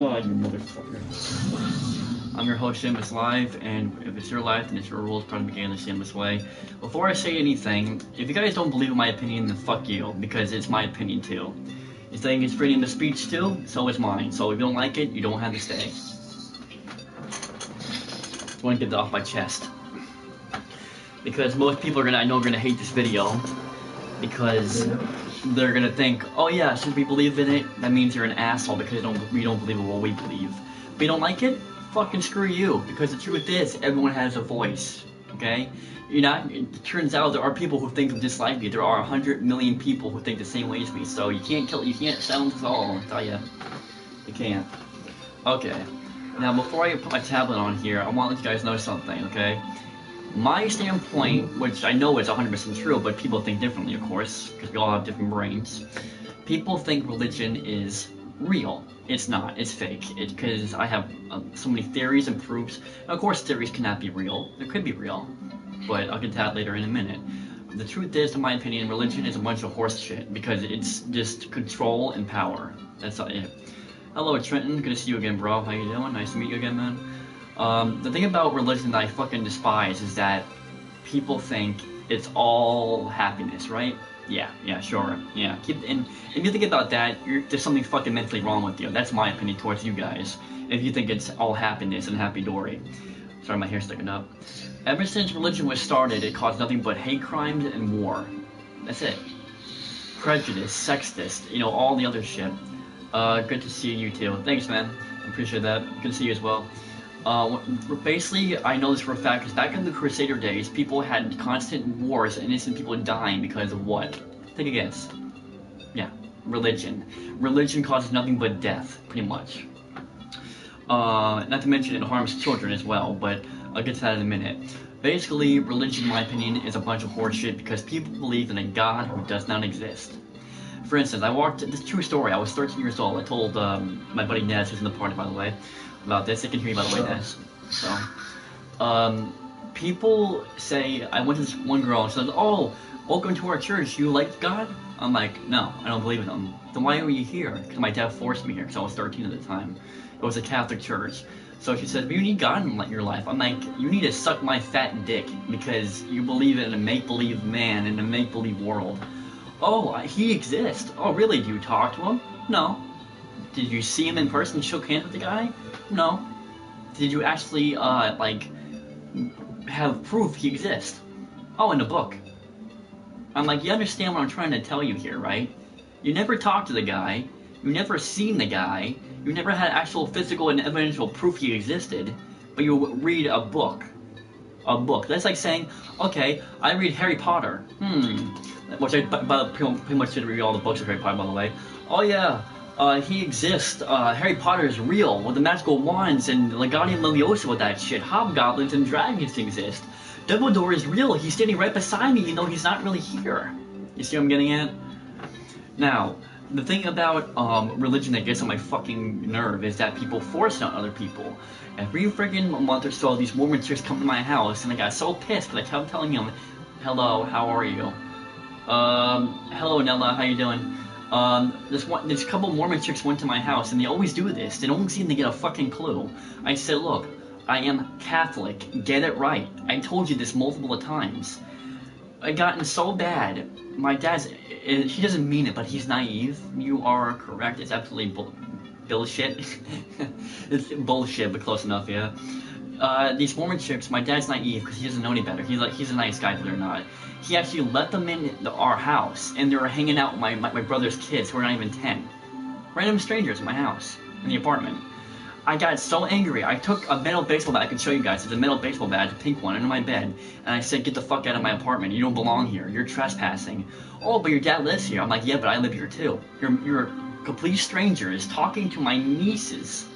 Oh, you motherfucker. I'm your host, Shameless Live, and if it's your life, then it's your rules, probably began the shameless way. Before I say anything, if you guys don't believe in my opinion, then fuck you, because it's my opinion too. You think it's freedom of speech too? So is mine. So if you don't like it, you don't have to stay. I want to get that off my chest. Because most people I know are gonna hate this video, because they're gonna think, oh yeah, since we believe in it, that means you're an asshole because we don't believe in what we believe. If you don't like it, fucking screw you. Because the truth is, everyone has a voice. Okay? It turns out there are people who think just like me. There are 100 million people who think the same way as me. So you can't silence us all. I'll tell you, you can't. Okay. Now before I put my tablet on here, I want to let you guys know something. Okay? My standpoint, which I know is 100% true, but people think differently, of course, because we all have different brains. People think religion is real. It's not. It's fake. Because I have so many theories and proofs. And of course, theories cannot be real. They could be real, but I'll get to that later in a minute. The truth is, in my opinion, religion is a bunch of horse shit because it's just control and power. That's it. Hello, Trenton. Good to see you again, bro. How you doing? Nice to meet you again, man. The thing about religion that I fucking despise is that people think it's all happiness, right? Yeah, sure. Yeah, and if you think about that, there's something fucking mentally wrong with you. That's my opinion towards you guys. If you think it's all happiness and happy-dory. Sorry, my hair's sticking up. Ever since religion was started, it caused nothing but hate crimes and war. That's it. Prejudice, sexist, all the other shit. Good to see you too. Thanks, man. Appreciate that. Good to see you as well. Basically, I know this for a fact because back in the Crusader days, people had constant wars and innocent people dying because of what? Take a guess. Yeah, religion. Religion causes nothing but death, pretty much. Not to mention it harms children as well, but I'll get to that in a minute. Basically, religion, in my opinion, is a bunch of horseshit because people believe in a god who does not exist. For instance, this true story, I was 13 years old. I told my buddy Nez, who's in the party by the way, about this. They can hear me by the way, Nez. So, people say, I went to this one girl and said, oh, welcome to our church, you like God? I'm like, no, I don't believe in him. Then why are you here? Because my dad forced me here, because I was 13 at the time. It was a Catholic church. So she said, you need God in your life. I'm like, you need to suck my fat dick, because you believe in a make-believe man in a make-believe world. Oh, he exists. Oh, really? Do you talk to him? No. Did you see him in person? Shook hands with the guy? No. Did you actually, have proof he exists? Oh, in the book. I'm like, you understand what I'm trying to tell you here, right? You never talked to the guy. You never seen the guy. You never had actual physical and evidential proof he existed. But you read a book. A book. That's like saying, okay, I read Harry Potter. Which I pretty much did read all the books of Harry Potter, by the way. Oh yeah, he exists. Harry Potter is real with the magical wands and Wingardium Leviosa with that shit. Hobgoblins and dragons exist. Dumbledore is real. He's standing right beside me. He's not really here. You see what I'm getting at? Now, the thing about religion that gets on my fucking nerve is that people force it on other people. Every friggin' month or so, these Mormon chicks come to my house, and I got so pissed because I kept telling them, hello, how are you? Hello Nella, how you doing? This couple Mormon chicks went to my house, and they always do this. They don't seem to get a fucking clue. I said, look, I am Catholic. Get it right. I told you this multiple times. I gotten so bad. My dad's, he doesn't mean it, but he's naive. You are correct. It's absolutely bullshit. It's bullshit, but close enough, yeah. These Mormon chicks, my dad's naive because he doesn't know any better. He's a nice guy, believe it or not. He actually let them in our house, and they were hanging out with my brother's kids who are not even 10. Random strangers in my house, in the apartment. I got so angry, I took a metal baseball bat, I can show you guys, it's a metal baseball bat, a pink one, under my bed, and I said, get the fuck out of my apartment, you don't belong here, you're trespassing. Oh, but your dad lives here. I'm like, yeah, but I live here too. You're complete strangers talking to my nieces.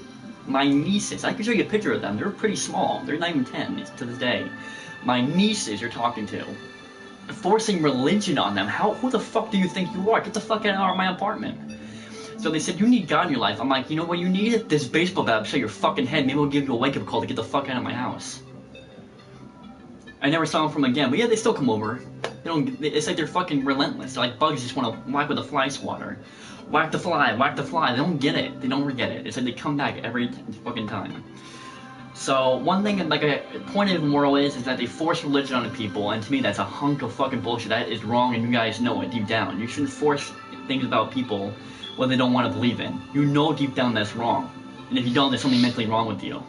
My nieces, I can show you a picture of them, they're pretty small, they're not even 10 to this day. My nieces you're talking to. Forcing religion on them, who the fuck do you think you are? Get the fuck out of my apartment. So they said, you need God in your life. I'm like, you know what you need? This baseball bat upside your fucking head. Maybe we'll give you a wake-up call to get the fuck out of my house. I never saw them from again, but yeah, they still come over. It's like they're fucking relentless. They're like bugs just want to whack with a fly swatter. Whack the fly, whack the fly. They don't get it. They don't get it. It's like they come back every fucking time. So one thing, like a point of moral is that they force religion on people, and to me that's a hunk of fucking bullshit. That is wrong, and you guys know it deep down. You shouldn't force things about people what they don't want to believe in. You know deep down that's wrong, and if you don't, there's something mentally wrong with you.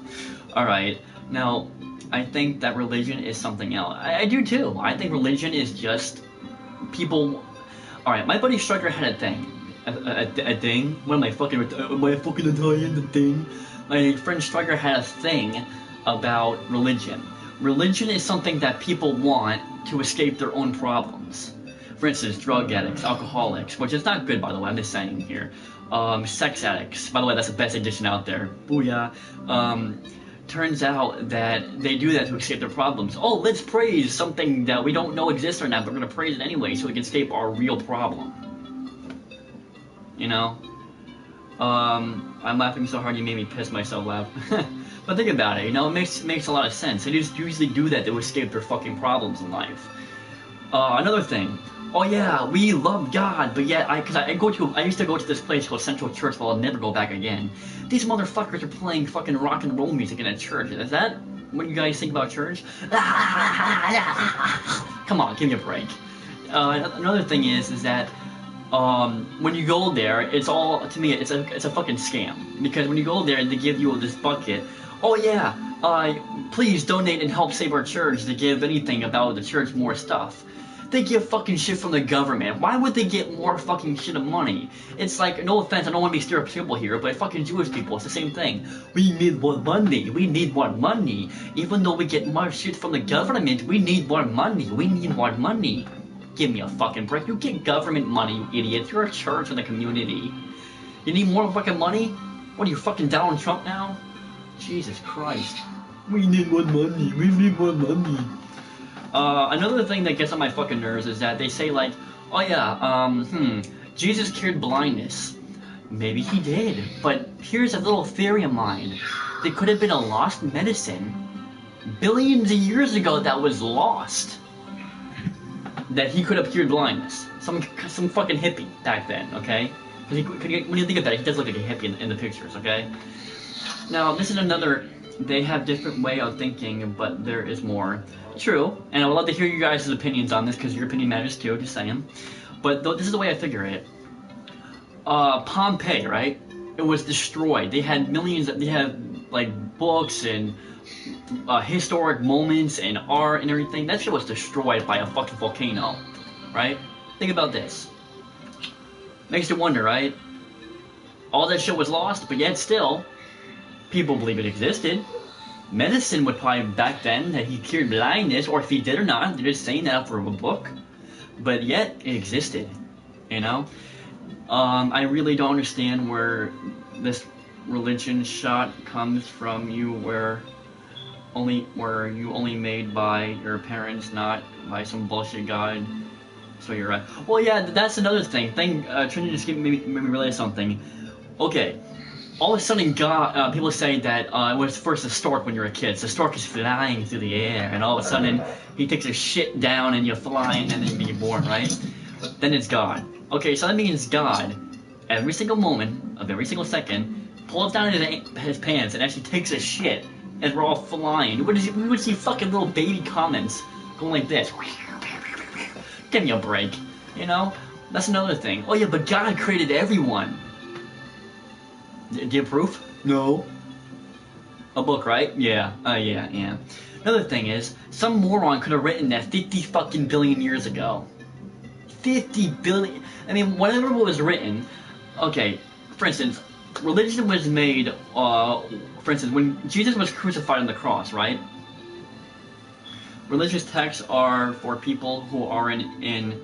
All right, now I think that religion is something else. I do too. I think religion is just people. All right, my buddy Striker had a thing, a thing. What am I fucking Italian? The thing. My friend Striker had a thing about religion. Religion is something that people want to escape their own problems. For instance, drug addicts, alcoholics, which is not good, by the way, I'm just saying here. Sex addicts, by the way, that's the best addiction out there. Booyah. Turns out that they do that to escape their problems. Oh, let's praise something that we don't know exists or not, but we're going to praise it anyway so we can escape our real problem. You know? I'm laughing so hard you made me piss myself laugh. But think about it, you know, it makes a lot of sense. They just usually do that to escape their fucking problems in life. Another thing. Oh yeah, we love God, but yet I used to go to this place called Central Church, but I'll never go back again. These motherfuckers are playing fucking rock and roll music in a church. Is that what you guys think about church? Come on, give me a break. Another thing is that when you go there, it's all, to me, it's a fucking scam. Because when you go there, they give you this bucket. Oh yeah, please donate and help save our church. They give anything about the church more stuff. They get fucking shit from the government. Why would they get more fucking shit of money? It's like, no offense, I don't want to be stereotypical here, but fucking Jewish people, it's the same thing. We need more money. We need more money. Even though we get more shit from the government, we need more money. We need more money. Give me a fucking break. You get government money, you idiots. You're a church in the community. You need more fucking money? What are you, fucking Donald Trump now? Jesus Christ. We need more money. We need more money. Another thing that gets on my fucking nerves is that they say like, oh yeah, Jesus cured blindness. Maybe he did, but here's a little theory of mine. There could have been a lost medicine billions of years ago that was lost. That he could have cured blindness. Some fucking hippie back then, okay? Because when you think about it, he does look like a hippie in the pictures, okay? Now, this is another, they have different way of thinking, but there is more. True, and I would love to hear you guys' opinions on this, because your opinion matters too, just saying. But this is the way I figure it. Pompeii, right? It was destroyed. They had millions, they had, like, books and historic moments and art and everything. That shit was destroyed by a fucking volcano, right? Think about this. Makes you wonder, right? All that shit was lost, but yet still, people believe it existed. Medicine would probably back then that he cured blindness, or if he did or not, they're just saying that for a book. But yet, it existed, you know? I really don't understand where this religion shot comes from you, where you only made by your parents, not by some bullshit god. So you're right. Well, yeah, that's another thing. Trinity just made me realize something. Okay, all of a sudden, God, people say that it was first a stork when you're a kid. So the stork is flying through the air, and all of a sudden he takes a shit down, and you're flying, and then you're born, right? Then it's God. Okay, so that means God, every single moment of every single second, pulls down his pants and actually takes a shit. As we're all flying, we would see fucking little baby comments going like this. Give me a break, you know? That's another thing. Oh yeah, but God created everyone. Do you have proof? No. A book, right? Yeah. Yeah. Another thing is, some moron could have written that 50 fucking billion years ago. 50 billion. I mean, whatever was written. Okay, for instance, religion was made, for instance, when Jesus was crucified on the cross, right? Religious texts are for people who are in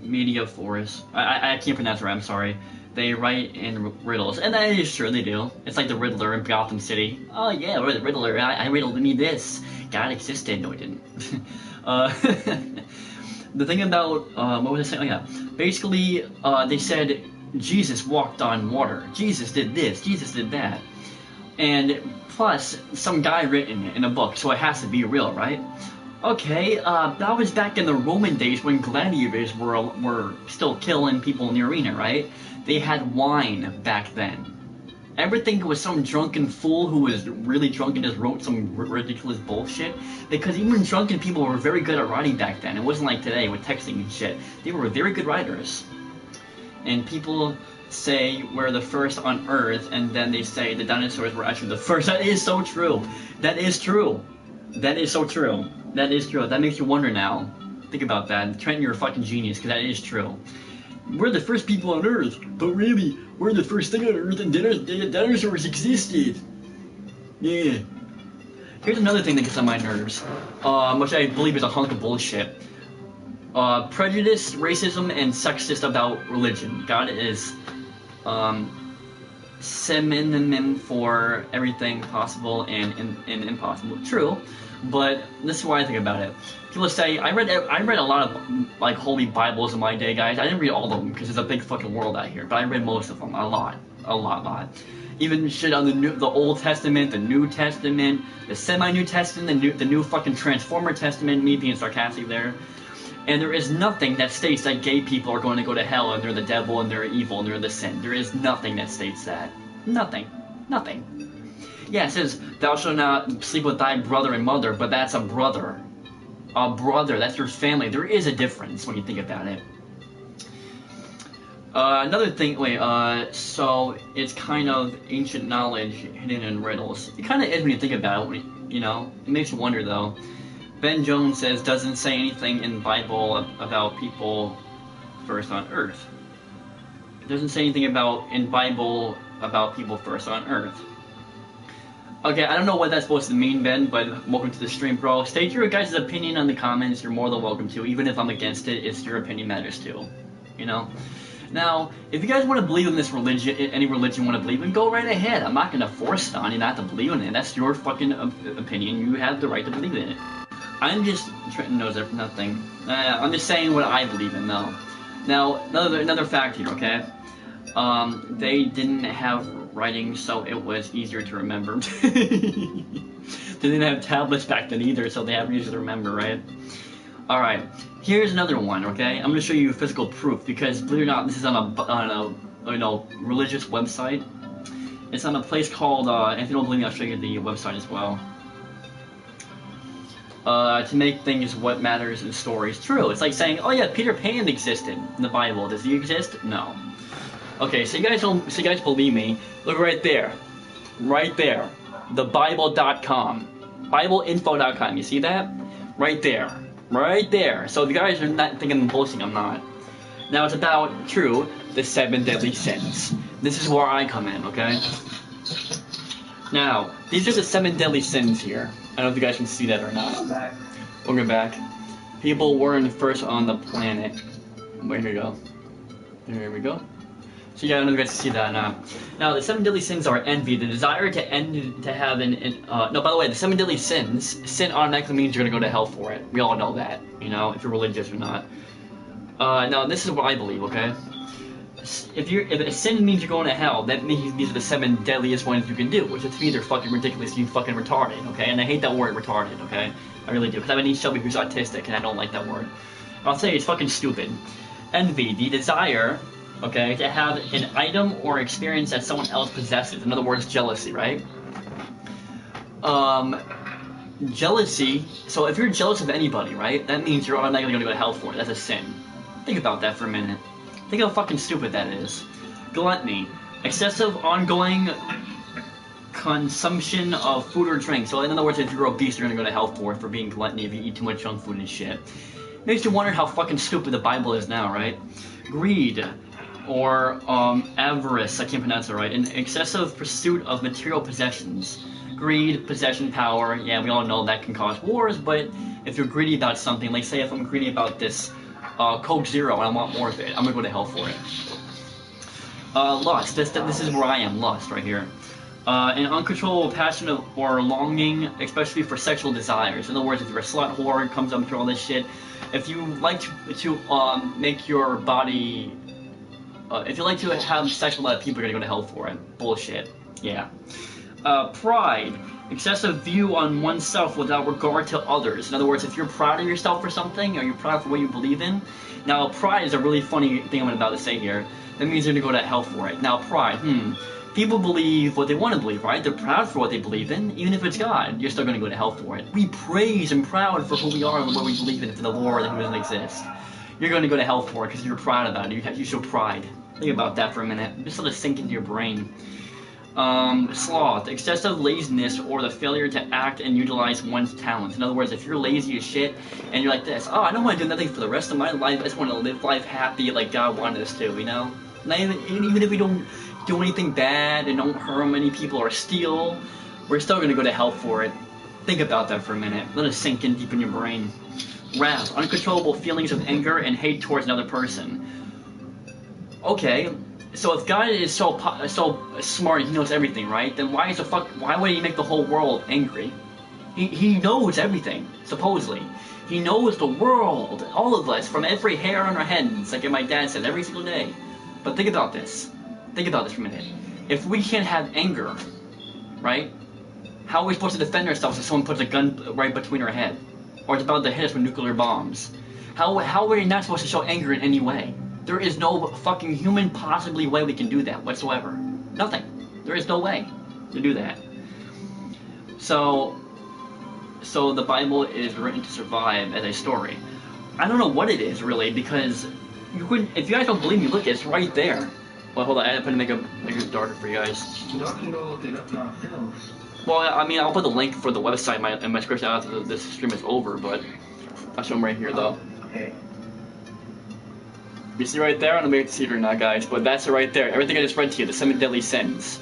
media forest. I can't pronounce it right, I'm sorry. They write in riddles, and that is true, they do. It's like the Riddler in Gotham City. Oh yeah, we're the Riddler, I riddled me this. God existed. No, it didn't. The thing about, what was I saying? Oh yeah, basically, they said Jesus walked on water. Jesus did this. Jesus did that. And plus, some guy written in a book, so it has to be real, right? Okay, that was back in the Roman days when gladiators were still killing people in the arena, right? They had wine back then. Everything was some drunken fool who was really drunk and just wrote some ridiculous bullshit. Because even drunken people were very good at writing back then. It wasn't like today with texting and shit. They were very good writers. And people say we're the first on Earth, and then they say the dinosaurs were actually the first. That is so true. That is true. That is so true. That is true. That makes you wonder now. Think about that. Trent, you're a fucking genius, because that is true. We're the first people on Earth, but really, we're the first thing on Earth, and dinosaurs existed. Yeah. Here's another thing that gets on my nerves, which I believe is a hunk of bullshit. Prejudice, racism, and sexist about religion. God is, synonym for everything possible and impossible. True, but this is what I think about it. People say I read a lot of like holy Bibles in my day, guys. I didn't read all of them because there's a big fucking world out here, but I read most of them, a lot. Even shit on the Old Testament, the New Testament, the semi-New Testament, the new fucking Transformer Testament. Me being sarcastic there. And there is nothing that states that gay people are going to go to hell and they're the devil and they're evil and they're the sin. There is nothing that states that. Nothing. Nothing. Yeah, it says, thou shalt not sleep with thy brother and mother, but that's a brother. A brother, that's your family. There is a difference when you think about it. Another thing, so it's kind of ancient knowledge hidden in riddles. It kind of is when you think about it, you know? It makes you wonder, though. Ben Jones says, doesn't say anything in the Bible about people first on Earth. It doesn't say anything in Bible about people first on Earth. Okay, I don't know what that's supposed to mean, Ben, but welcome to the stream, bro. State your guys' opinion on the comments. You're more than welcome to. Even if I'm against it, it's your opinion matters too. You know? Now, if you guys want to believe in this religion, any religion you want to believe in, go right ahead. I'm not going to force it on you not to believe in it. That's your fucking opinion. You have the right to believe in it. I'm just, Trenton knows nothing. I'm just saying what I believe in, though. Now, another fact here, okay? They didn't have writing, so it was easier to remember. They didn't have tablets back then either, so they have easier to remember, right? Alright, here's another one, okay? I'm gonna show you physical proof, because believe it or not, this is on a religious website. It's on a place called, if you don't believe me, I'll show you the website as well. To make things what matters in stories true. It's like saying, oh yeah, Peter Pan existed in the Bible. Does he exist? No. Okay, so you guys believe me. Look right there. Right there. TheBible.com. BibleInfo.com. You see that? Right there. Right there. So if you guys are not thinking I'm boasting, I'm not. Now it's about, true, the 7 deadly sins. This is where I come in, okay? Now, these are the 7 deadly sins here. I don't know if you guys can see that or not. Welcome back. People weren't first on the planet. Where we go? There we go. So yeah, I don't know if you guys can see that now. Now, the 7 deadly sins are envy, the desire to have no, by the way, the 7 deadly sins, sin automatically means you're gonna go to hell for it. We all know that, you know, if you're religious or not. Now, this is what I believe, okay? If a sin means you're going to hell, that means these are the 7 deadliest ones you can do, which to me they're fucking ridiculous, you fucking retarded, okay? And I hate that word, retarded, okay? I really do, because I have a niece Shelby who's autistic, and I don't like that word. I'll say it's fucking stupid. Envy, the desire, okay, to have an item or experience that someone else possesses. In other words, jealousy, right? Jealousy, so if you're jealous of anybody, right, that means you're automatically going to go to hell for it. That's a sin. Think about that for a minute. Think how fucking stupid that is. Gluttony, excessive ongoing consumption of food or drink. So in other words, if you're obese, you're gonna go to hell for it, for being gluttony if you eat too much junk food and shit. Makes you wonder how fucking stupid the Bible is now, right? Greed, or avarice, I can't pronounce it right, an excessive pursuit of material possessions. Greed, possession, power, yeah, we all know that can cause wars, but if you're greedy about something, like say if I'm greedy about this Coke Zero and I want more of it, I'm gonna go to hell for it. Lust, this is where I am, lust, right here. An uncontrollable passion or longing, especially for sexual desires. In other words, if you're a slut whore, it comes up through all this shit. If you like to make your body, if you like to have sex with a lot of people, you're gonna go to hell for it. Bullshit. Yeah. Pride, excessive view on oneself without regard to others. In other words, if you're proud of yourself for something, or you're proud for what you believe in. Now, pride is a really funny thing I'm about to say here. That means you're gonna go to hell for it. Now, pride, people believe what they want to believe, right? They're proud for what they believe in, even if it's God. You're still gonna go to hell for it. We praise and proud for who we are and what we believe in, for the Lord who doesn't exist. You're gonna go to hell for it because you're proud about it. You show pride. Think about that for a minute. Just let it sink into your brain. Sloth, excessive laziness or the failure to act and utilize one's talents. In other words, if you're lazy as shit and you're like this, oh, I don't want to do nothing for the rest of my life, I just want to live life happy like God wanted us to, you know? Not even if we don't do anything bad and don't harm any people or steal, we're still going to go to hell for it. Think about that for a minute. Let it sink in deep in your brain. Wrath, uncontrollable feelings of anger and hate towards another person. Okay. So if God is so smart and he knows everything, right? Then why would he make the whole world angry? He knows everything, supposedly. He knows the world, all of us, from every hair on our heads, like my dad said, every single day. But think about this. Think about this for a minute. If we can't have anger, right? How are we supposed to defend ourselves if someone puts a gun right between our head? Or it's about to hit us with nuclear bombs? How are we not supposed to show anger in any way? There is no fucking human possibly way we can do that whatsoever. Nothing. There is no way to do that. So the Bible is written to survive as a story. I don't know what it is really, because you couldn't. If you guys don't believe me, look, it's right there. Well, hold on, I have to make it darker for you guys. Well, I mean, I'll put the link for the website in my description after this stream is over, but I'll show them right here though. Okay. You see right there? I don't know if you can see it or not, guys, but that's it right there. Everything I just read to you, the 7 deadly sins.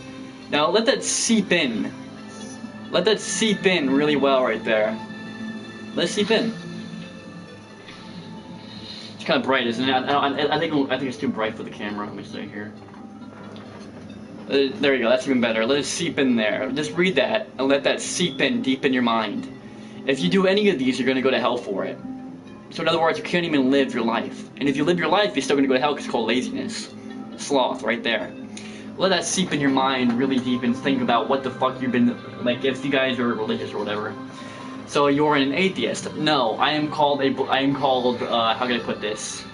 Now, let that seep in. Let that seep in really well right there. Let it seep in. It's kind of bright, isn't it? I think it's too bright for the camera. Let me see here. There you go. That's even better. Let it seep in there. Just read that and let that seep in deep in your mind. If you do any of these, you're going to go to hell for it. So in other words, you can't even live your life. And if you live your life, you're still going to go to hell because it's called laziness. Sloth, right there. Let that seep in your mind really deep and think about what the fuck you've been, like, if you guys are religious or whatever. So you're an atheist. No, I am called, how can I put this?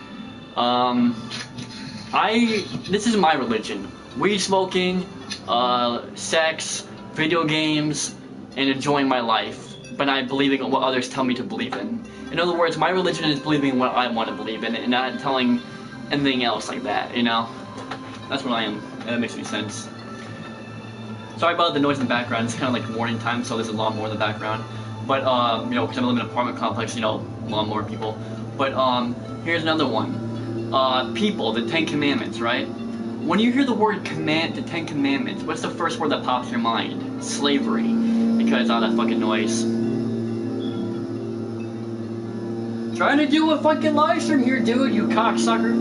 This is my religion. Weed smoking, sex, video games, and enjoying my life. But not believing in what others tell me to believe in. In other words, my religion is believing in what I want to believe in and not telling anything else like that, you know? That's what I am, if that makes any sense. Sorry about the noise in the background, it's kind of like morning time, so there's a lawnmower in the background. But, you know, because I'm in an apartment complex, you know, lawnmower people. But, here's another one. People, the 10 Commandments, right? When you hear the word command, the 10 Commandments, what's the first word that pops in your mind? Slavery. Because all that fucking noise. Trying to do a fucking live stream here, dude, you cocksucker.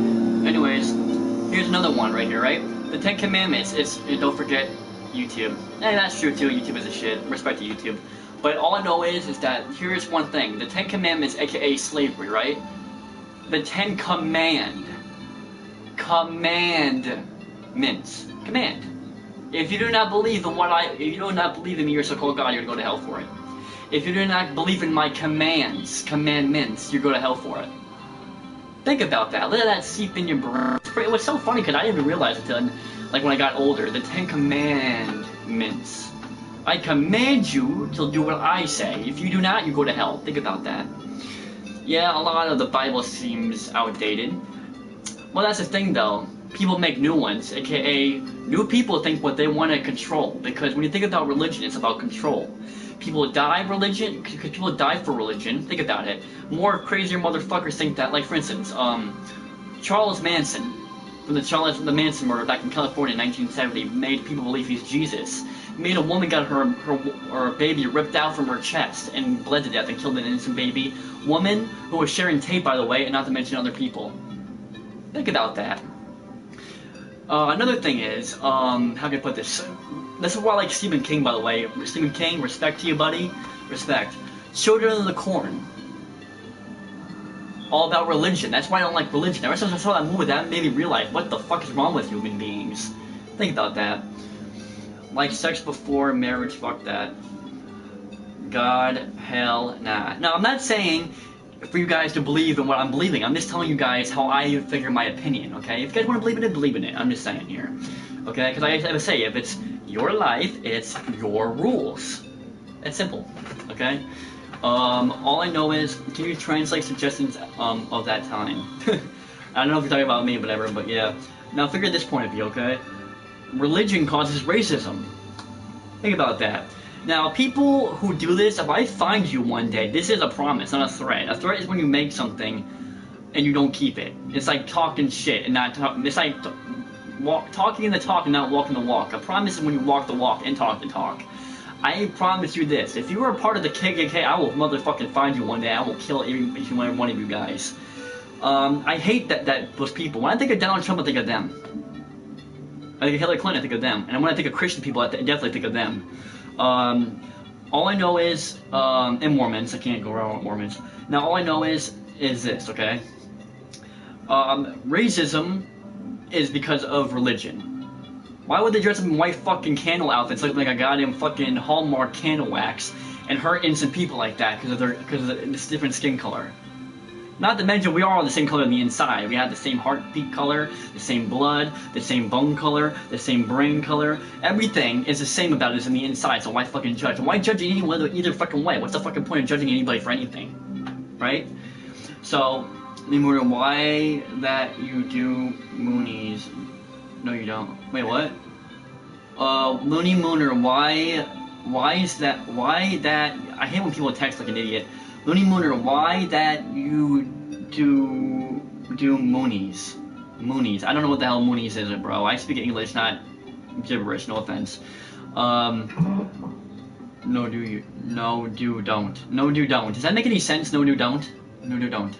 Anyways, here's another one right here, right? The 10 Commandments is, don't forget YouTube. And that's true too, YouTube is a shit. Respect to YouTube. But all I know is that here's one thing. The 10 Commandments, aka slavery, right? The 10 commandments. Command. If you do not believe in if you do not believe in me, your so-called God, you're going to go to hell for it. If you do not believe in my commandments, you go to hell for it. Think about that. Let that seep in your brain. It was so funny because I didn't even realize it until, like, when I got older. The 10 Commandments. I command you to do what I say. If you do not, you go to hell. Think about that. Yeah, a lot of the Bible seems outdated. Well, that's the thing, though. People make new ones, aka new people think what they want to control. Because when you think about religion, it's about control. People die people die for religion. Think about it. More crazier motherfuckers think that. Like, for instance, Charles Manson, from the Manson murder back in California in 1970, made people believe he's Jesus. Made a woman got her baby ripped out from her chest and bled to death and killed an innocent baby. Woman who was sharing tape, by the way, and not to mention other people. Think about that. Another thing is, how can I put this? This is why I like Stephen King, by the way. Stephen King, respect to you, buddy. Respect. Children of the Corn. All about religion. That's why I don't like religion. Ever since I saw that movie, that made me realize what the fuck is wrong with human beings. Think about that. Like sex before marriage, fuck that. God, hell, nah. Now, I'm not saying for you guys to believe in what I'm believing. I'm just telling you guys how I figure my opinion, okay? If you guys want to believe in it, believe in it. I'm just saying here. Okay? Because I say, if it's your life, it's your rules. It's simple. Okay? All I know is, can you translate suggestions of that time? I don't know if you're talking about me, whatever, but yeah. Now figure this point of view, okay? Religion causes racism. Think about that. Now, people who do this, if I find you one day, this is a promise, not a threat. A threat is when you make something and you don't keep it. It's like talking shit and not talk. It's like talking the talk and not walking the walk. A promise is when you walk the walk and talk the talk. I promise you this: if you are a part of the KKK, I will motherfucking find you one day. I will kill each and every one of you guys. I hate that those people. When I think of Donald Trump, I think of them. I think of Hillary Clinton, I think of them. And when I think of Christian people, I definitely think of them. All I know is, and Mormons, I can't go wrong with Mormons. Now, all I know is this, okay? Racism is because of religion. Why would they dress up in white fucking candle outfits looking like a goddamn fucking Hallmark candle wax and hurt innocent people like that because of this different skin color? Not to mention, we are all the same color on the inside. We have the same heartbeat color, the same blood, the same bone color, the same brain color. Everything is the same about us in the inside, so why fucking judge? Why judge anyone either fucking way? What's the fucking point of judging anybody for anything? Right? So, Lemur, why that you do Moonies? No, you don't. Wait, what? Looney Mooner, why is that, why that, I hate when people text like an idiot. Looney Mooner, why that you do Moonies? Moonies. I don't know what the hell Moonies is, bro. I speak English, not gibberish, no offense. No do, don't. No do, don't. Does that make any sense? No do, don't? No do, don't.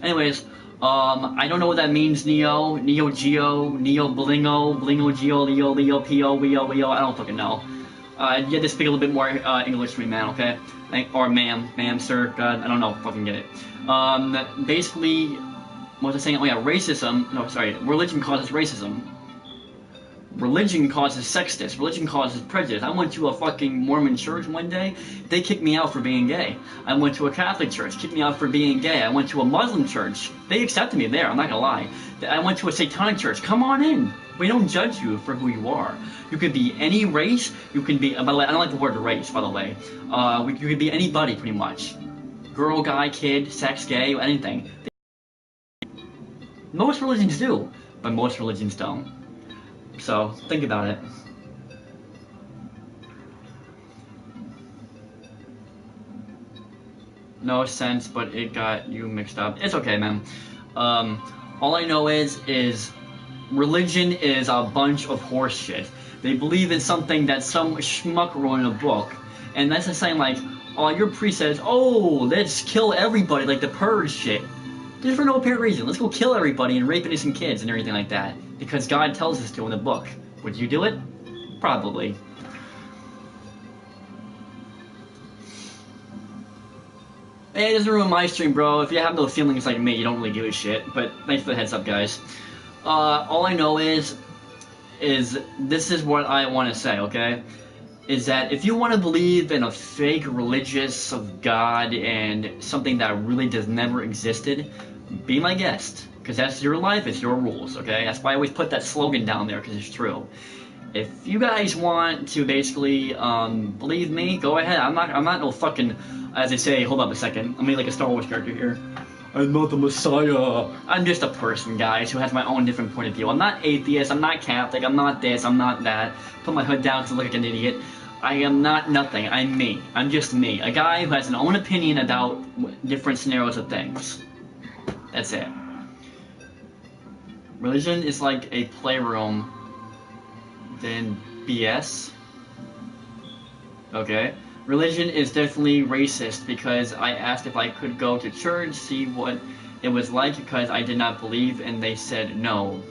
Anyways, I don't know what that means, Neo Geo, Neo Blingo, Blingo Geo, Leo Pio, Leo, I don't fucking know. You have to speak a little bit more English to me, man, okay? Or ma'am, sir, God, I don't know, fucking get it. Basically, what was I saying? Oh yeah, racism, no, sorry, religion causes racism. Religion causes sexist. Religion causes prejudice. I went to a fucking Mormon church one day. They kicked me out for being gay. I went to a Catholic church. Kicked me out for being gay. I went to a Muslim church. They accepted me there. I'm not gonna lie. I went to a Satanic church. Come on in. We don't judge you for who you are. You could be any race. You can be. By the way, I don't like the word race. By the way, you could be anybody pretty much. Girl, guy, kid, sex, gay, anything. Most religions do, but most religions don't. So, think about it. No sense, but it got you mixed up. It's okay, man. All I know is religion is a bunch of horse shit. They believe in something that some schmuck wrote in a book. And that's the same like, oh, your priest says, oh, let's kill everybody, like the purge shit. Just for no apparent reason. Let's go kill everybody and rape innocent kids and everything like that. Because God tells us to in the book. Would you do it? Probably. Hey, it doesn't ruin my stream, bro. If you have no feelings like me, you don't really give a shit. But thanks for the heads up, guys. All I know is this is what I want to say, okay? Is that if you want to believe in a fake religious of God and something that really does never existed, be my guest. Because that's your life, it's your rules, okay? That's why I always put that slogan down there, because it's true. If you guys want to basically believe me, go ahead. I'm not no fucking, as they say, hold up a second. I'm like a Star Wars character here. I'm not the Messiah. I'm just a person, guys, who has my own different point of view. I'm not atheist, I'm not Catholic, I'm not this, I'm not that. Put my hood down to look like an idiot. I am not nothing, I'm me. I'm just me. A guy who has an own opinion about different scenarios of things. That's it. Religion is like a playroom than BS. Okay. Religion is definitely racist because I asked if I could go to church, see what it was like because I did not believe and they said no.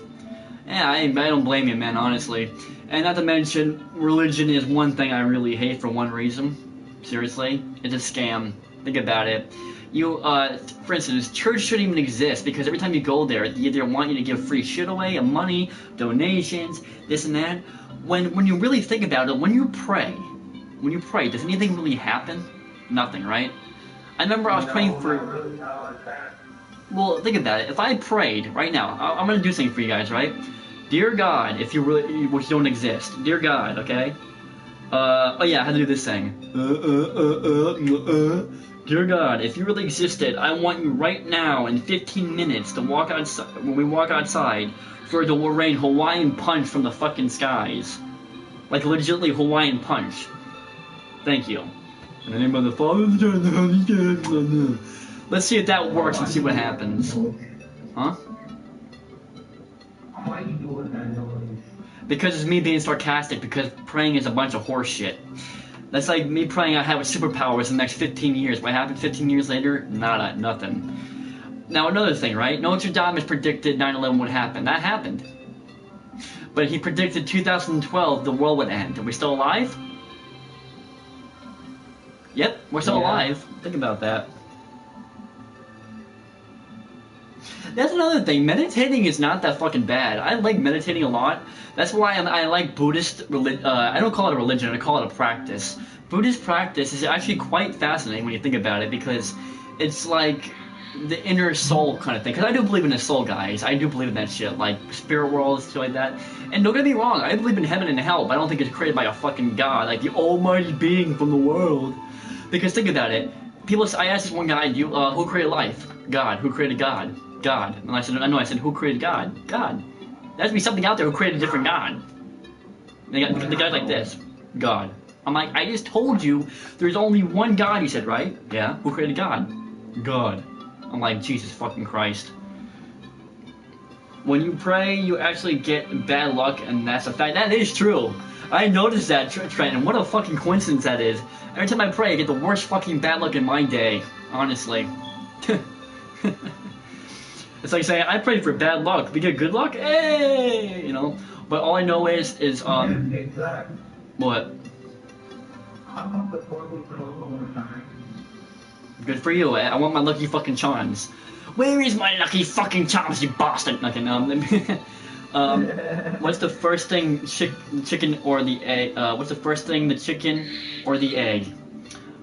Yeah, I don't blame you, man, honestly. And not to mention, religion is one thing I really hate for one reason. Seriously. It's a scam. Think about it. For instance, church shouldn't even exist because every time you go there, they either want you to give free shit away, money, donations, this and that, when you really think about it, when you pray, does anything really happen? Nothing, right? I remember I was praying for. Well, think about it. If I prayed right now, I'm gonna do something for you guys, right? Dear God, if you really, which don't exist, dear God, okay? Oh yeah, I had to do this thing. Dear God, if you really existed, I want you right now in 15 minutes to walk outside. When we walk outside, for it to rain Hawaiian punch from the fucking skies, like legitimately Hawaiian punch. Thank you. In the name of the Father, the Son, and the Holy Spirit. Let's see if that works and see what happens. Huh? Why are you doing that noise? Because it's me being sarcastic, because praying is a bunch of horse shit. That's like me praying I have superpowers in the next 15 years. What happened 15 years later? Nada, nothing. Now another thing, right? Notre Dame has predicted 9/11 would happen. That happened. But he predicted 2012 the world would end. Are we still alive? Yep, we're still alive. Think about that. That's another thing. Meditating is not that fucking bad. I like meditating a lot. That's why I like Buddhist religion. I don't call it a religion. I call it a practice. Buddhist practice is actually quite fascinating when you think about it, because it's like the inner soul kind of thing. Because I do believe in the soul, guys. I do believe in that shit, like spirit world, shit like that. And don't get me wrong, I believe in heaven and hell, but I don't think it's created by a fucking god, like the almighty being from the world. Because think about it. People, I asked this one guy, who created life? God. Who created God? God. And I said, who created God? God. There has to be something out there who created a different God. And the guy's like this, God. I'm like, I just told you there's only one God, he said, right? Yeah. Who created God? God. I'm like, Jesus fucking Christ. When you pray, you actually get bad luck, and that's a fact. That is true. I noticed that trend, and what a fucking coincidence that is. Every time I pray, I get the worst fucking bad luck in my day. Honestly. It's like saying, I prayed for bad luck. We get good luck? Hey! You know? But all I know is Exactly. what? How come the poor will close all the time? Good for you, I want my lucky fucking charms. Where is my lucky fucking charms, you bastard? Okay, what's the first thing, chicken or the egg? What's the first thing, the chicken or the egg?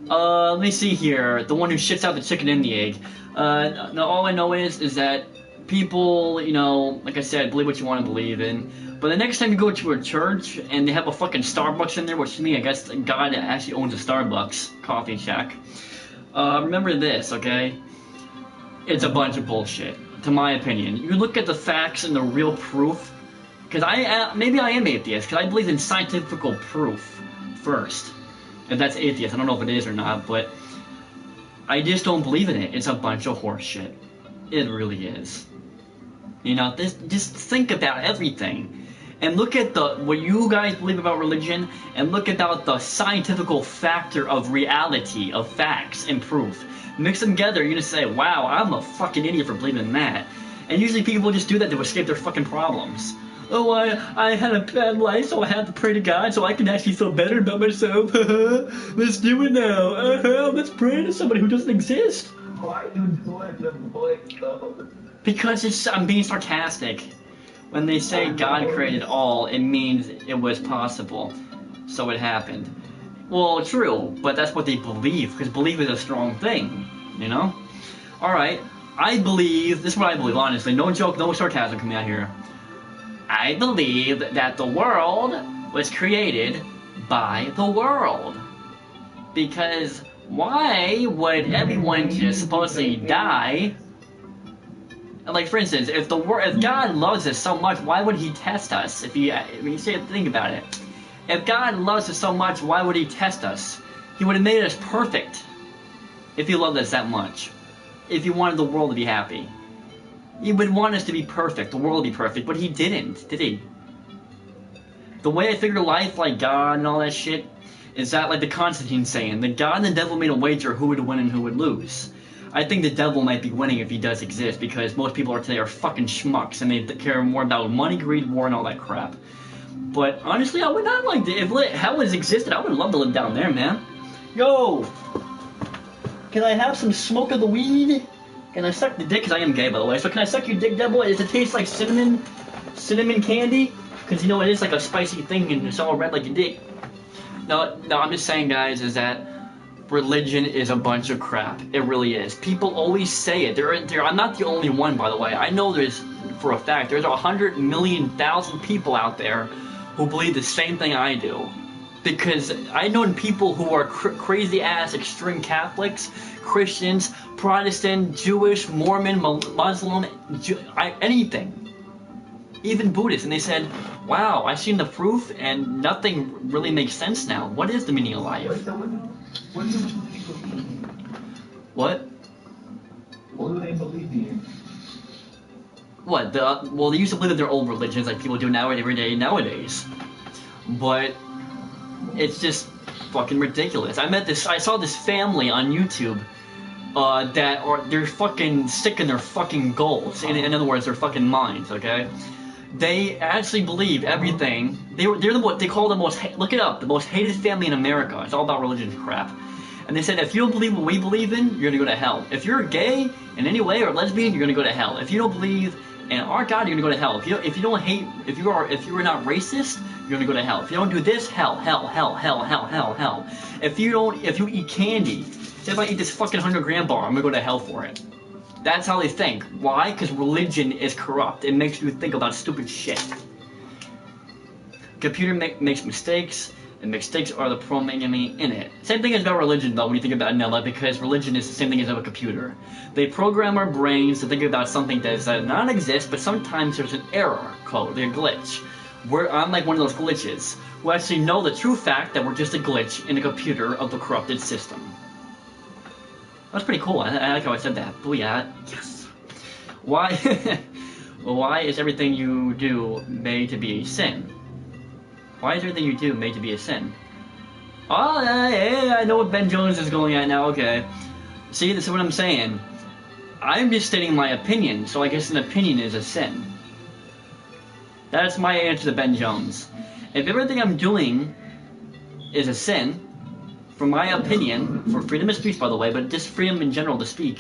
Let me see here. The one who shits out the chicken and the egg. No, all I know is that people, you know, like I said, believe what you want to believe in. But the next time you go to a church and they have a fucking Starbucks in there, which to me, I guess God actually owns a Starbucks coffee shack. Remember this, okay? It's a bunch of bullshit, to my opinion. You look at the facts and the real proof, because maybe I am atheist, because I believe in scientific proof first. If that's atheist, I don't know if it is or not, but I just don't believe in it. It's a bunch of horse shit. It really is. You know, just think about everything. And look at what you guys believe about religion, and look about the scientific factor of reality, of facts and proof. Mix them together, you're gonna say, wow, I'm a fucking idiot for believing in that. And usually people just do that to escape their fucking problems. Oh, I had a bad life, so I had to pray to God so I can actually feel better about myself. Let's do it now. Let's pray to somebody who doesn't exist. Why you doing the voice though? Because I'm being sarcastic. When they say God created all, it means it was possible. So it happened. Well, true, but that's what they believe, because belief is a strong thing, you know? Alright, I believe, this is what I believe, honestly, no joke, no sarcasm coming out here. I believe that the world was created by the world. Because why would everyone just supposedly die? Like, for instance, if God loves us so much, why would he test us? If you think about it. If God loves us so much, why would he test us? He would have made us perfect if he loved us that much. If he wanted the world to be happy. He would want us to be perfect, the world to be perfect, but he didn't, did he? The way I figure life, like God and all that shit, is that like the Constantine saying, that God and the devil made a wager who would win and who would lose. I think the devil might be winning if he does exist, because most people today are fucking schmucks, and they care more about money, greed, war, and all that crap. But honestly, I would not like to, if hell has existed, I would love to live down there, man. Yo! Can I have some smoke of the weed? Can I suck the dick? Because I am gay, by the way. So can I suck your dick, devil? Does it taste like cinnamon candy? Because, you know, it is like a spicy thing and it's all red like a dick. No, I'm just saying, guys, is that religion is a bunch of crap. It really is. People always say it. I'm not the only one, by the way. I know there's, for a fact, there's 100 million thousand people out there who believe the same thing I do. Because I know people who are crazy-ass extreme Catholics, Christians, Protestant, Jewish, Mormon, Muslim, anything. Even Buddhists, and they said, wow, I've seen the proof and nothing really makes sense now. What is the meaning of life? What? What do they believe in? What? Well, they used to believe in their old religions like people do nowadays. But it's just fucking ridiculous. I saw this family on YouTube they're fucking sick in their fucking goals. In other words, their fucking minds, okay? They actually believe everything. They're what they call the most. Look it up. The most hated family in America. It's all about religion crap. And they said if you don't believe what we believe in, you're gonna go to hell. If you're gay in any way or lesbian, you're gonna go to hell. If you don't believe in our God, you're gonna go to hell. If you don't hate, if you are not racist, you're gonna go to hell. If you don't do this, hell. If you eat candy, say if I eat this fucking 100-gram bar, I'm gonna go to hell for it. That's how they think. Why? Because religion is corrupt. It makes you think about stupid shit. Computer makes mistakes, and mistakes are the programming in it. Same thing as about religion, though, when you think about Nella, because religion is the same thing as a computer. They program our brains to think about something that does not exist, but sometimes there's an error code, a glitch. I'm like one of those glitches, who actually know the true fact that we're just a glitch in a computer of the corrupted system. That's pretty cool. I like how I said that. Booyah. Yes. Why? Why is everything you do made to be a sin? Why is everything you do made to be a sin? Oh, yeah, I know what Ben Jones is going at now. Okay. See, this is what I'm saying. I'm just stating my opinion, so I guess an opinion is a sin. That's my answer to Ben Jones. If everything I'm doing is a sin, for my opinion, for freedom of speech, by the way, but just freedom in general to speak,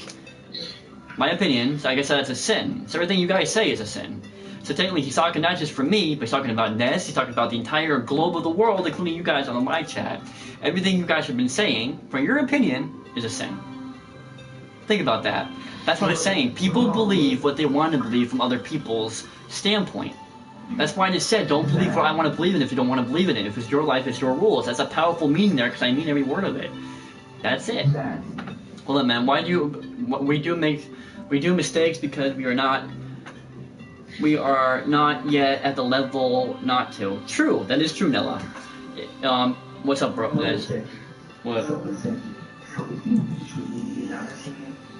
my opinion, so I guess that's a sin. So everything you guys say is a sin. So technically, he's talking not just for me, but he's talking about Ness, he's talking about the entire globe of the world, including you guys on my chat. Everything you guys have been saying, for your opinion, is a sin. Think about that. That's what I'm saying. People believe what they want to believe from other people's standpoint. That's why I just said, don't believe what I want to believe in if you don't want to believe in it. If it's your life, it's your rules. That's a powerful meaning there, because I mean every word of it. That's it. Hold on, man. We do mistakes because we are not yet at the level not to. True. That is true, Nella. What's up, bro? What?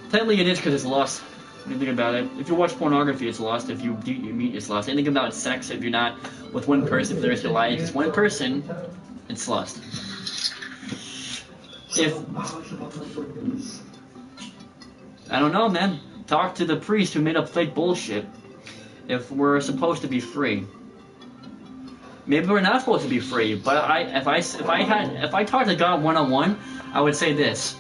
Technically, it is because it's lost. When you think about it, if you watch pornography, it's lost. If you meet, it's lost. Anything about sex, if you're not with one person for the rest of your life, it's one person, it's lost. I don't know, man. Talk to the priest who made up fake bullshit. If we're supposed to be free, maybe we're not supposed to be free. But if I talked to God one-on-one, I would say this.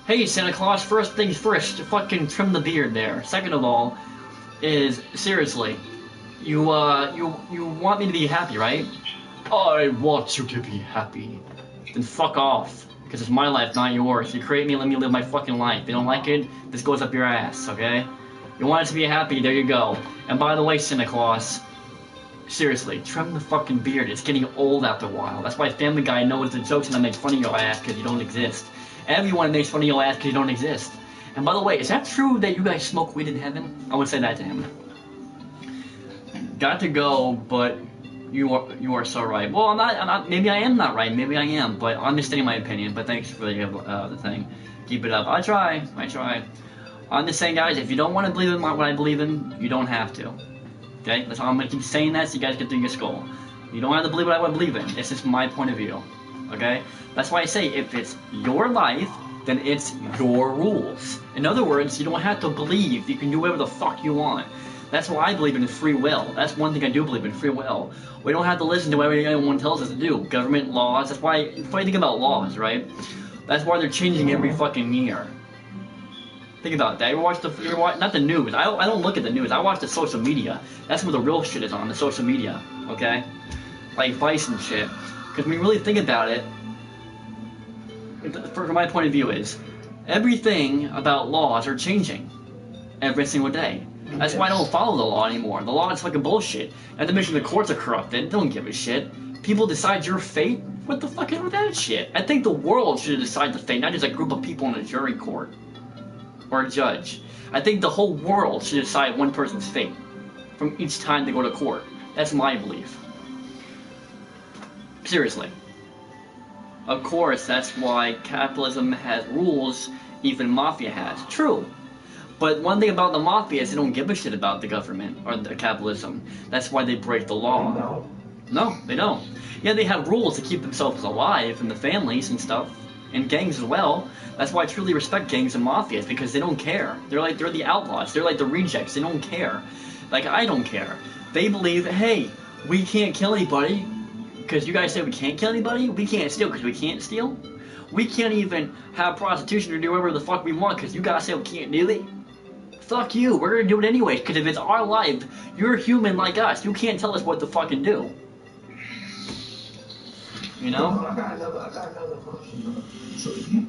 Hey, Santa Claus, first things first, fucking trim the beard there. Second of all, is, seriously, you want me to be happy, right? I want you to be happy. Then fuck off, because it's my life, not yours. You create me, let me live my fucking life. If you don't like it, this goes up your ass, okay? You want it to be happy, there you go. And by the way, Santa Claus, seriously, trim the fucking beard. It's getting old after a while. That's why Family Guy knows the jokes and I make fun of your ass because you don't exist. Everyone makes fun of your ass because you don't exist. And by the way, is that true that you guys smoke weed in heaven? I would say that to him. Got to go, but you are so right. Well, I'm not. Maybe I am not right. Maybe I am. But I'm just stating my opinion. But thanks for the thing. Keep it up. I try. I'm just saying, guys. If you don't want to believe in what I believe in, you don't have to. Okay. That's all I'm gonna keep saying that so you guys get through your skull. You don't have to believe what I believe in. It's just my point of view. Okay? That's why I say if it's your life, then it's your rules. In other words, you don't have to believe. You can do whatever the fuck you want. That's what I believe in, is free will. That's one thing I do believe in, free will. We don't have to listen to whatever anyone tells us to do. Government laws, that's why you think about laws, right? That's why they're changing every fucking year. Think about that. Not the news. I don't look at the news. I watch the social media. That's where the real shit is on, the social media. Okay? Like Vice and shit. Because when you really think about it, from my point of view is, everything about laws are changing every single day. That's why I don't follow the law anymore. The law is fucking bullshit. Not to mention the courts are corrupted. They don't give a shit. People decide your fate? What the fuck is with that shit? I think the world should decide the fate, not just a group of people in a jury court. Or a judge. I think the whole world should decide one person's fate from each time they go to court. That's my belief. Seriously. Of course, that's why capitalism has rules, even mafia has. True. But one thing about the mafia is they don't give a shit about the government or the capitalism. That's why they break the law. No, they don't. Yeah, they have rules to keep themselves alive and the families and stuff. And gangs as well. That's why I truly respect gangs and mafias, because they don't care. They're the outlaws. They're like the rejects. They don't care. Like, I don't care. They believe, hey, we can't kill anybody because you guys say we can't kill anybody. We can't steal because we can't steal. We can't even have prostitution or do whatever the fuck we want because you guys say we can't do it. Fuck you. We're gonna do it anyways, because if it's our life, you're human like us. You can't tell us what to fucking do. You know? I got another question. So you,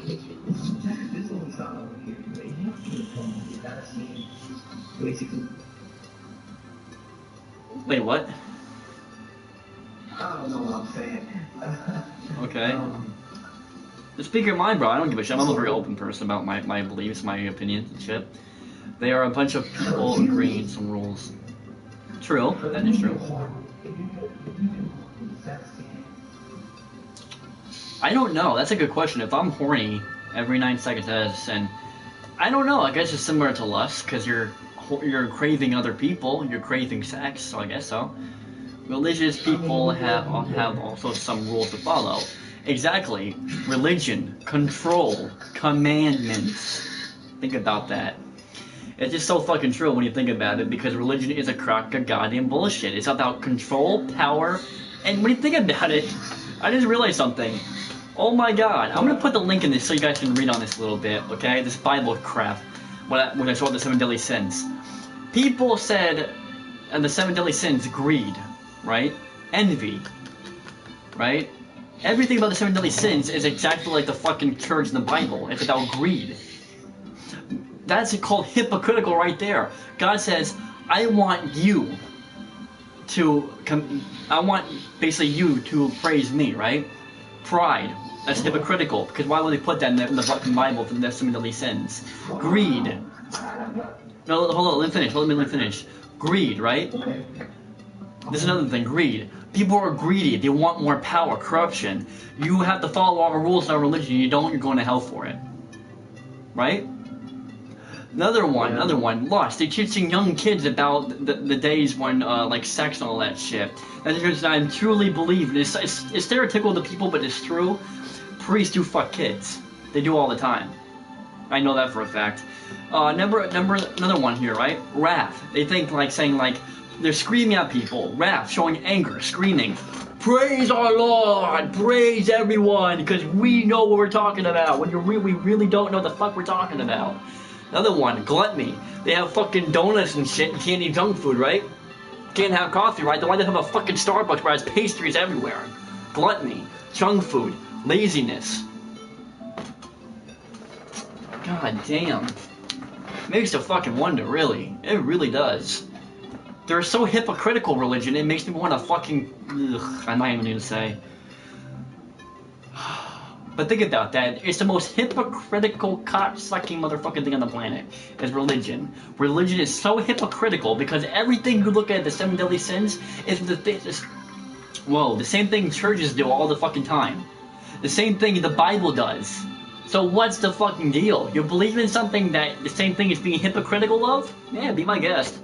this one sound over here. You gotta see, basically. Wait, what? I don't know what I'm saying. Okay. Just speak your mind, bro. I don't give a shit. I'm a very open person about my beliefs, my opinions and shit. They are a bunch of people agreeing some rules. True. That is true. I don't know. That's a good question. If I'm horny every 9 seconds out of 10, I don't know. I guess it's similar to lust, because you're craving other people. You're craving sex, so I guess so. Religious people have also some rules to follow. Exactly. Religion, control, commandments. Think about that. It's just so fucking true when you think about it, because religion is a crock of goddamn bullshit. It's about control, power, and when you think about it, I just realized something. Oh my god. I'm gonna put the link in this so you guys can read on this a little bit, okay? This Bible crap. When I saw the 7 deadly sins. People said, and the 7 deadly sins, greed, right? Envy, right? Everything about the 7 deadly sins is exactly like the fucking church in the Bible. It's about greed. That's called hypocritical right there. God says, I want you to, I want basically you to praise me, right? Pride. That's hypocritical, because why would they put that in the fucking Bible for the 7 deadly sins? Greed. No, hold on, let me finish. Greed, right? This is another thing, greed. People are greedy, they want more power, corruption. You have to follow all the rules of our religion, you don't, you're going to hell for it. Right? Another one, lust. They're teaching young kids about the days when, like, sex and all that shit. That's because I truly believe, and it's stereotypical to people, but it's true. Priests do fuck kids. They do all the time. I know that for a fact. Another one here, right? Wrath. They think, like, saying, like, they're screaming at people. Wrath, showing anger, screaming. Praise our Lord! Praise everyone! Because we know what we're talking about. When we really don't know the fuck we're talking about. Another one, gluttony. They have fucking donuts and shit and can't eat junk food, right? Can't have coffee, right? Then why they have a fucking Starbucks where it has pastries everywhere? Gluttony, junk food, laziness. God damn. Makes you fucking wonder, really. It really does. They're so hypocritical, religion, it makes me want to fucking... Ugh, I'm not even going to say. But think about that. It's the most hypocritical, cock-sucking motherfucking thing on the planet, is religion. Religion is so hypocritical because everything you look at the 7 deadly sins is the same thing churches do all the fucking time. The same thing the Bible does. So what's the fucking deal? You believe in something that the same thing is being hypocritical of? Yeah, be my guest.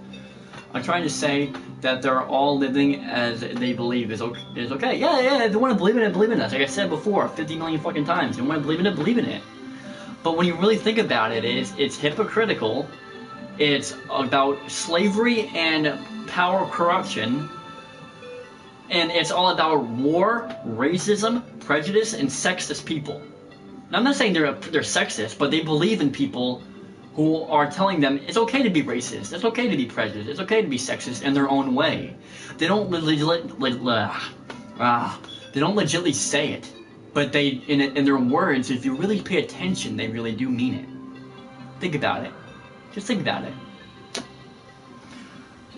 I'm trying to say that they're all living as they believe is okay. Yeah, if you want to believe in it, believe in it. Like I said before, 50 million fucking times. If you want to believe in it, believe in it. But when you really think about it, it's hypocritical. It's about slavery and power corruption. And it's all about war, racism, prejudice, and sexist people. Now, I'm not saying they're sexist, but they believe in people who are telling them it's okay to be racist, it's okay to be prejudiced, it's okay to be sexist in their own way. They don't they don't legitimately say it, but they in their words, if you really pay attention, they really do mean it. Think about it. Just think about it.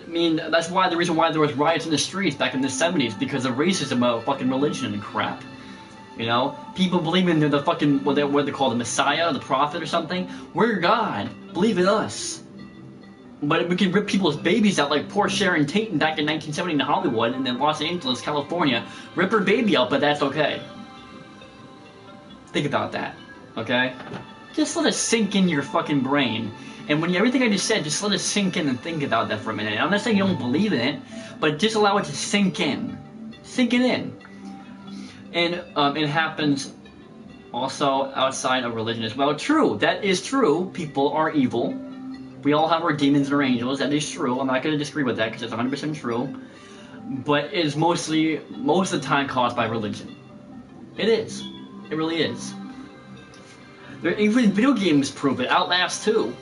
I mean, that's why the reason why there was riots in the streets back in the 70s, because of racism of fucking religion and crap. You know, people believe in the fucking what they call the Messiah, the prophet or something. We're God. Believe in us. But we can rip people's babies out like poor Sharon Tate back in 1970 in Hollywood and then Los Angeles, California. Rip her baby out, but that's okay. Think about that, okay? Just let it sink in your fucking brain. And when everything I just said, just let it sink in and think about that for a minute. I'm not saying you don't believe in it, but just allow it to sink in. Sink it in. And it happens also outside of religion as well. True, that is true. People are evil. We all have our demons and our angels. That is true. I'm not going to disagree with that because it's 100% true. But it is most of the time caused by religion. It is. It really is. Even video games prove it. Outlast 2.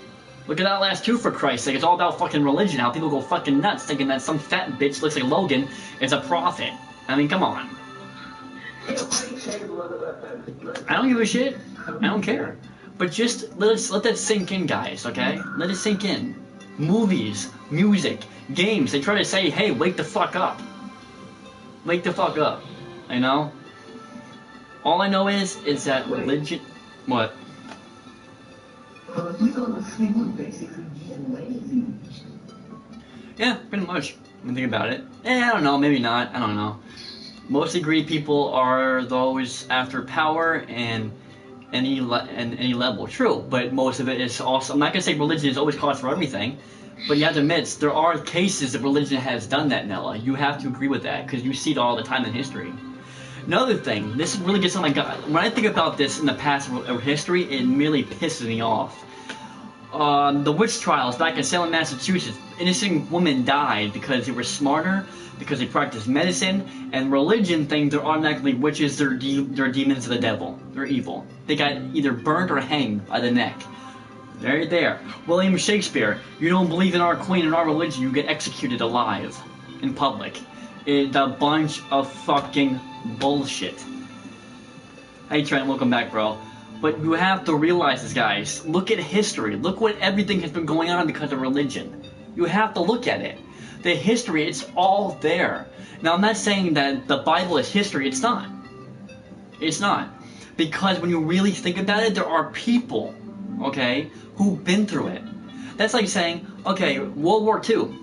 Look at Outlast 2 for Christ's sake. It's all about fucking religion. How people go fucking nuts thinking that some fat bitch looks like Logan is a prophet. I mean, come on. I don't give a shit. I don't care. But just let that sink in, guys, okay? Let it sink in. Movies, music, games, they try to say, hey, wake the fuck up. Wake the fuck up. You know? All I know is that religion... What? Yeah, pretty much. When you think about it. I don't know, maybe not. I don't know. Mostly greedy people are those after power and any level. True, but most of it is also... I'm not going to say religion is always cause for everything, but you have to admit, there are cases that religion has done that, Nella. You have to agree with that, because you see it all the time in history. Another thing, this really gets on my gut. When I think about this in the past of history, it really pisses me off. The witch trials back in Salem, Massachusetts, innocent women died because they were smarter, because they practiced medicine, and religion thinks they're automatically witches, they're demons of the devil. They're evil. They got either burnt or hanged by the neck. Right there. William Shakespeare, you don't believe in our queen and our religion, you get executed alive in public. It's a bunch of fucking bullshit. Hey Trent, welcome back, bro. But you have to realize this, guys. Look at history. Look what everything has been going on because of religion. You have to look at it. The history, it's all there. Now, I'm not saying that the Bible is history. It's not. It's not. Because when you really think about it, there are people, okay, who've been through it. That's like saying, okay, World War II.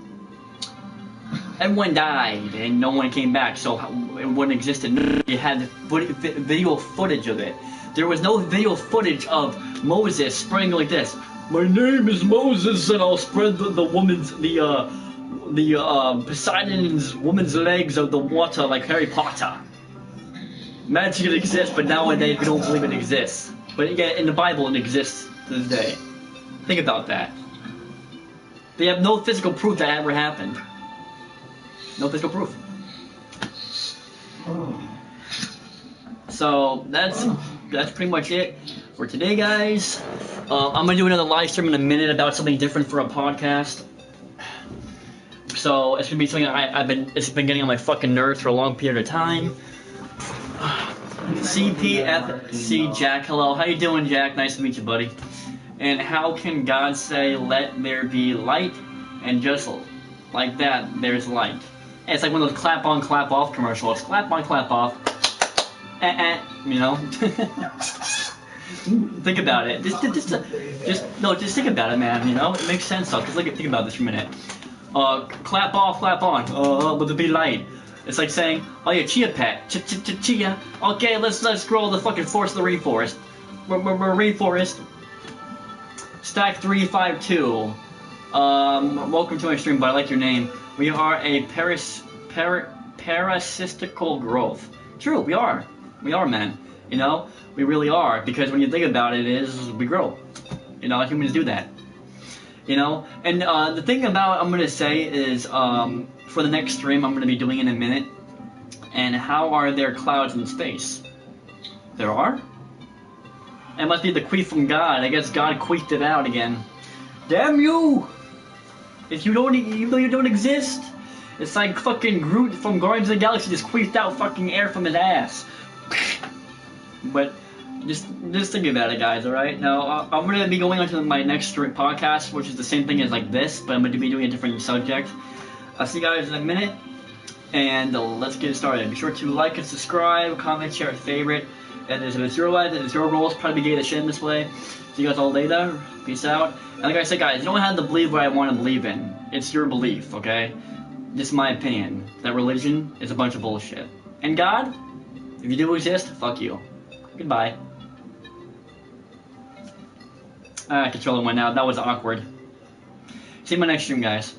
Everyone died and no one came back, so it wouldn't exist. You had video footage of it. There was no video footage of Moses spreading like this. My name is Moses, and I'll spread Poseidon's woman's legs of the water like Harry Potter. Magic exists, but nowadays we don't believe it exists. But again, in the Bible, it exists to this day. Think about that. They have no physical proof that ever happened. No physical proof. So that's pretty much it for today, guys. I'm gonna do another live stream in a minute about something different for a podcast. So it's gonna be something it's been getting on my fucking nerves for a long period of time. CPFC Jack, hello. How you doing, Jack? Nice to meet you, buddy. And how can God say, "Let there be light," and just like that, there's light? It's like one of those clap on, clap off commercials. Clap on, clap off. You know? Think about it. Just think about it, man. You know, it makes sense though. Cause think about this for a minute. Clap off, clap on. With the be light. It's like saying, oh yeah, chia pet, chia. Okay, let's grow the fucking forest of the rainforest. We're rainforest. Stack 352. Welcome to my stream, but I like your name. We are a parasitical growth. True, we are. We are, man. You know, we really are. Because when you think about it, we grow. You know, humans do that. You know, and the thing about I'm gonna say is for the next stream I'm gonna be doing in a minute. And how are there clouds in space? There are? It must be the queef from God. I guess God queefed it out again. Damn you! If you don't, even though you don't exist, it's like fucking Groot from Guardians of the Galaxy just queefed out fucking air from his ass. But just think about it, guys. All right. Now I'm gonna be going on to my next podcast, which is the same thing as like this, but I'm gonna be doing a different subject. I'll see you guys in a minute, and let's get started. Be sure to like and subscribe, comment, share, favorite. And there's a zero life, there's zero goals, probably gay the shit in this way. See you guys all later. Peace out. And like I said, guys, you don't have to believe what I want to believe in. It's your belief, okay? This is my opinion. That religion is a bunch of bullshit. And God, if you do exist, fuck you. Goodbye. Controller went out. That was awkward. See you in my next stream, guys.